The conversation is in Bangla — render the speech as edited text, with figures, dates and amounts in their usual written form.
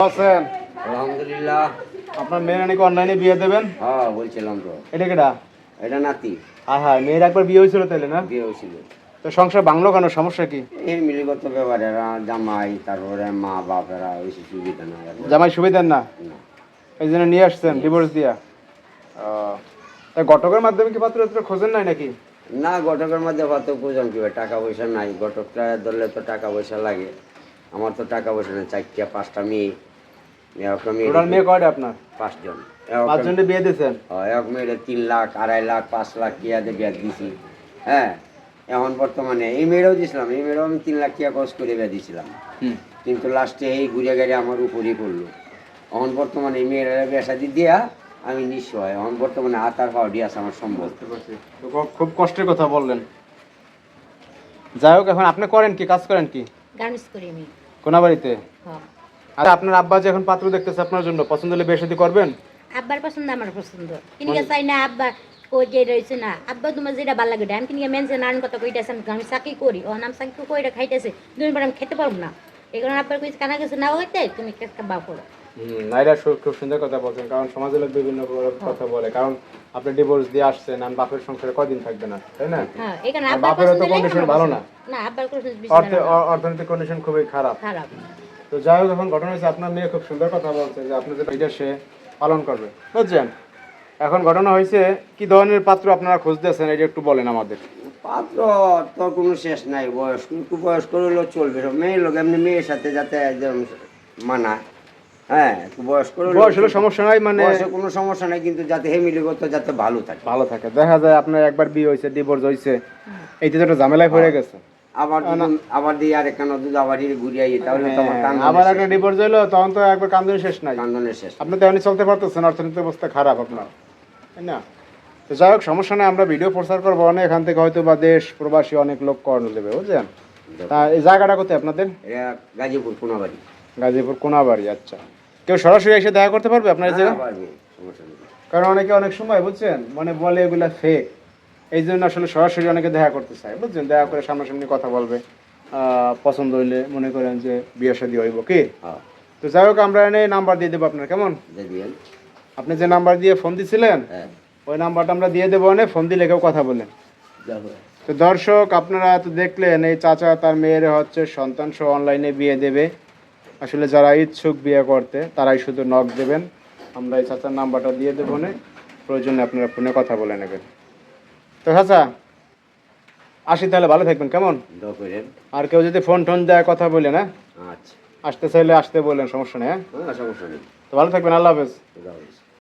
আছেন? আলহামদুলিল্লাহ। আপনার মেয়ের নাকি অনলাইনে বিয়ে দেবেন? হ্যাঁ বলছিলাম তো। এটা কেডা? এটা নাতি। হ্যাঁ, মেয়ের একবার বিয়ে হয়েছিল তাইলে না? বিয়ে হয়েছিল। তো সংসার ভাঙলো কেন? সমস্যা কি? এই মিলিগত ব্যাপার, এরা জামাই তারপরে মা বাপ এরা বেশি সুবিধা না। জামাই সুবিধার না, না। এই জন্য নিয়ে আসছেন ডিভোর্স দিয়া? তাই ঘটকের মাধ্যমে কি পাত্র খোঁজেন নাই নাকি? না, ঘটকের মধ্যে কত খুঁজাম কি টাকা পয়সা নাই। ঘটকটা ধরলে তো টাকা পয়সা লাগে। আমার তো টাকা পয়সা নেই। 4টা 5টা মেয়ে। টোটাল মেয়ে কয়টা আপনার? 5 জন। 5 জনের বিয়ে দিয়েছেন? এক মেয়ের 3 লাখ 2.5 লাখ 5 লাখ টিয়া দিয়ে বিয়ে দিছি। হ্যাঁ, এখন বর্তমানে এই মেয়েরাও দিয়েছিলাম। এই মেয়েরাও আমি 3 লাখ টাকা খরচ করে বিয়ে দিয়েছিলাম। কিন্তু লাস্টে এই ঘুরে গাড়ি আমার উপরই পড়লো। এখন বর্তমানে এই মেয়েরা বিয়ে শাদি দিয়া আমি নিঃস্ব হয়। এখন বর্তমানে আতার পাওয়া আছে আমার সম্ভব। খুব কষ্টের কথা বললেন। যাই হোক, এখন আপনি করেন কি, কাজ করেন কি? গার্মেন্টস করি আমি। কোনাবাড়িতে? হ্যাঁ। আর আপনার আব্বা যে এখন পাত্র দেখতেছে আপনার জন্য, পছন্দ হলে বিয়ে শাদী করবেন? আব্বার পছন্দ আমার পছন্দ। কিনিকে চাই না আব্বা কই যে রইছে না। আব্বা তোমার যেটা ভালো লাগে আমি কিনিকে মেনছে নারায়ণ কথা কইতাছেন আমি চাকরি করি। ও নাম চাকরি কইরা খাইতেছে। দুইবার আমি খেতে পারবো না। এই কারণে আব্বার কইছে কানা গেছে না হইতে তুমি একটা বাপ করো। নাইরা খুব সুন্দর কথা বলছেন, কারণ সমাজের লোক বিভিন্ন কথা বলে। কারণ আপনি ডিভোর্স দিয়ে আসছেন, আর বাপের সংসারে কদিন থাকবে না, তাই না? হ্যাঁ, এই কারণে আব্বার বাপের তো কন্ডিশন ভালো না। না, আব্বার কন্ডিশন অর্থনৈতিক কন্ডিশন খুবই খারাপ। খারাপ। তো যাই হোক, এখন ঘটনা হয়েছে আপনার মেয়ে খুব সুন্দর কথা বলছে যে আপনি যেটা এটা সে পালন করবে, বুঝছেন? এখন ঘটনা হয়েছে কি ধরনের পাত্র আপনারা খুঁজতেছেন এটা একটু বলেন আমাদের। পাত্র তো কোনো শেষ নাই। বয়স্ক একটু বয়স্ক হলেও চলবে। সব মেয়ের লোক এমনি মেয়ের সাথে যাতে একদম মানায়। হ্যাঁ, একটু বয়স্ক বয়স হলে সমস্যা নাই, মানে কোনো সমস্যা নাই, কিন্তু যাতে ফ্যামিলিগত যাতে ভালো থাকে। ভালো থাকে। দেখা যায় আপনার একবার বিয়ে হয়েছে, ডিভোর্স হয়েছে, এইটা তো একটা ঝামেলায় পড়ে গেছে। আবার দিয়ে আরেকটা নদী আবার ঘুরিয়ে তাহলে তো আমার আবার একটা ডিভোর্স হইলো, তখন তো একবার কান্দনের শেষ নাই। কান্দনের শেষ। আপনি তো এমনি চলতে পারতেছেন, অর্থনৈতিক অবস্থা খারাপ আপনার, তাই না? তো যাই হোক, সমস্যা নেই, আমরা ভিডিও প্রচার করবো অনেক, এখান থেকে হয়তো বা দেশ প্রবাসী অনেক লোক কর্ণ দেবে, বুঝলেন? তা এই জায়গাটা কোথায় আপনাদের? গাজীপুর কোনাবাড়ি। গাজীপুর কোনাবাড়ি। আচ্ছা, কেউ সরাসরি এসে দেখা করতে পারবে আপনার জায়গা? কারণ অনেকে অনেক সময় বুঝছেন মানে বলে এগুলা ফেক, এই জন্য আসলে সরাসরি অনেকে দেখা করতে চায়, বুঝছেন? দেখা করে সামনাসামনি কথা বলবে, পছন্দ হইলে মনে করেন যে বিয়ে শাদী হইব কি। তো যাই হোক, আমরা এনে নাম্বার দিয়ে দেবো আপনার, কেমন? আপনি যে নাম্বার দিয়ে ফোন দিছিলেন ওই নাম্বারটা আমরা দিয়ে দেবো, অনেক ফোন দিলে কেউ কথা বলেন। তো দর্শক, আপনারা তো দেখলেন এই চাচা তার মেয়ের হচ্ছে সন্তান সহ অনলাইনে বিয়ে দেবে। আসলে যারা ইচ্ছুক বিয়ে করতে তারাই শুধু নক দেবেন, আমরা এই চাচার নাম্বারটা দিয়ে দেবো, না প্রয়োজনে আপনারা ফোনে কথা বলে নেবেন। তো চাচা আসি তাহলে, ভালো থাকবেন, কেমন? আর কেউ যদি ফোন টোন দেয় কথা বলে না, আচ্ছা আসতে চাইলে আসতে বললেন, সমস্যা নেই। হ্যাঁ, সমস্যা নেই। তো ভালো থাকবেন, আল্লাহ হাফেজ।